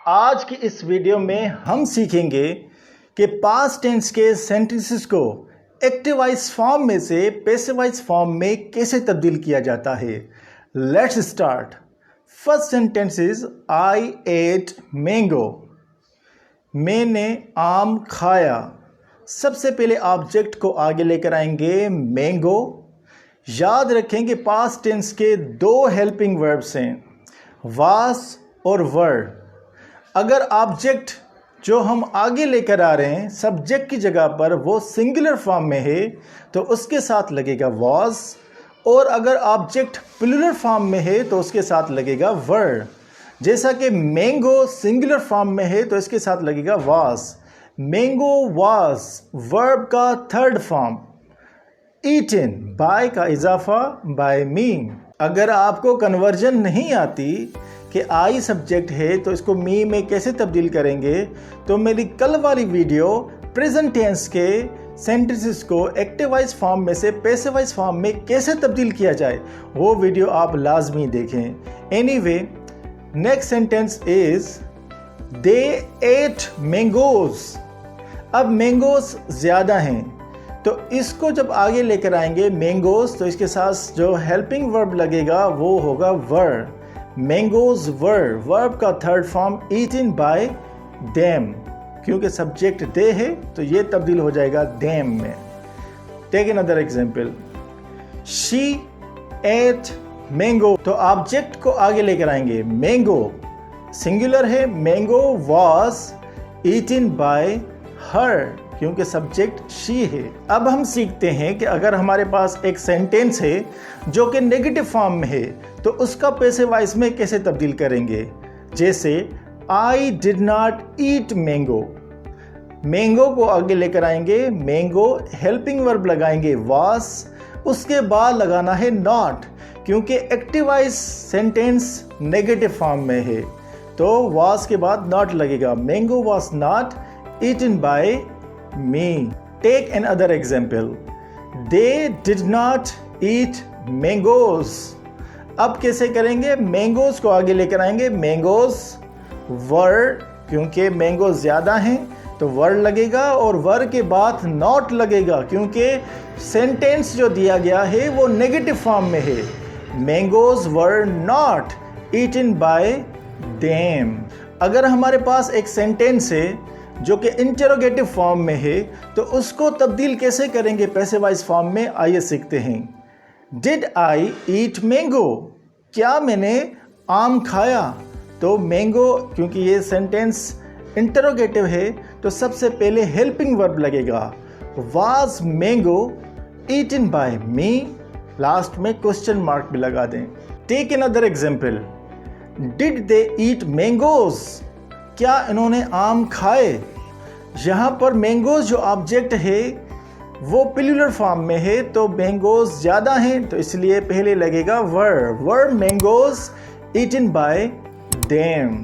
आज की इस वीडियो में हम सीखेंगे कि पास्ट टेंस के सेंटेंसेस को एक्टिवाइज फॉर्म में से पैसिवाइज फॉर्म में कैसे तब्दील किया जाता है। Let's start. First sentence is I ate mango. मैंने आम खाया। सबसे पहले ऑब्जेक्ट को आगे लेकर आएंगे मैंगो। याद रखें कि पास्ट टेंस के दो हेल्पिंग वर्ब्स हैं, वास और वर। अगर ऑब्जेक्ट जो हम आगे लेकर आ रहे हैं सब्जेक्ट की जगह पर वो सिंगुलर फॉर्म में है तो उसके साथ लगेगा वाज, और अगर ऑब्जेक्ट प्लूरल फॉर्म में है तो उसके साथ लगेगा वर। जैसा कि मैंगो सिंगुलर फॉर्म में है तो इसके साथ लगेगा वाज। मैंगो वाज वर्ब का थर्ड फॉर्म। ईटन बाय का इजाफा बाय मी। अगर आपको कन्वर्जन नहीं आती कि आई सब्जेक्ट है तो इसको मी में कैसे तब्दील करेंगे, तो मेरी कल वाली वीडियो प्रेजेंट टेंस के सेंटेंसेस को एक्टिवाइज फॉर्म में से पैसिवाइज फॉर्म में कैसे तब्दील किया जाए वो वीडियो आप लाजमी देखें। Anyway, next sentence is they ate mangoes. अब मैंगोज ज़्यादा हैं तो इसको जब आगे लेकर आएंगे मैंगोज तो इसके साथ जो हेल्पिंग वर्ब लगेगा वो होगा वर। मैंगोज वर वर्ब का third form eaten by them. क्योंकि सब्जेक्ट दे है तो ये तब्दील हो जाएगा देम में। Take another example, she ate mango. तो ऑब्जेक्ट को आगे लेकर आएंगे मैंगो सिंगुलर है, mango was eaten by her क्योंकि सब्जेक्ट शी है। अब हम सीखते हैं कि अगर हमारे पास एक सेंटेंस है जो कि नेगेटिव फॉर्म में है तो उसका पैसिवाइज में कैसे तब्दील करेंगे। जैसे I did not eat mango. Mango को आगे लेकर आएंगे, मैंगो हेल्पिंग वर्ब लगाएंगे वाज, उसके बाद लगाना है नॉट क्योंकि एक्टिवाइज सेंटेंस नेगेटिव फॉर्म में है तो वाज के बाद नॉट लगेगा। Mango was not eaten by me. Take another example. They did not eat mangoes. अब कैसे करेंगे, मैंगोज को आगे लेकर आएंगे, मैंगोज वर्ड क्योंकि मैंगो ज़्यादा हैं तो वर्ड लगेगा और वर्ड के बाद नॉट लगेगा क्योंकि सेंटेंस जो दिया गया है वो नेगेटिव फॉर्म में है। Mangoes were not eaten by them. अगर हमारे पास एक सेंटेंस है जो कि इंटरोगेटिव फॉर्म में है तो उसको तब्दील कैसे करेंगे पैसिवाइज फॉर्म में, आइए सीखते हैं। Did I eat mango. क्या मैंने आम खाया। तो मैंगो क्योंकि ये सेंटेंस इंटरोगेटिव है तो सबसे पहले हेल्पिंग वर्ब लगेगा। Was mango eaten by me, last में क्वेश्चन मार्क भी लगा दें। Take another example, did they eat mangoes. क्या इन्होंने आम खाए। यहाँ पर मैंगोज जो ऑब्जेक्ट है वो प्लूरल फॉर्म में है तो मैंगोज ज़्यादा हैं तो इसलिए पहले लगेगा वर मैंगोज ईटन बाय देम।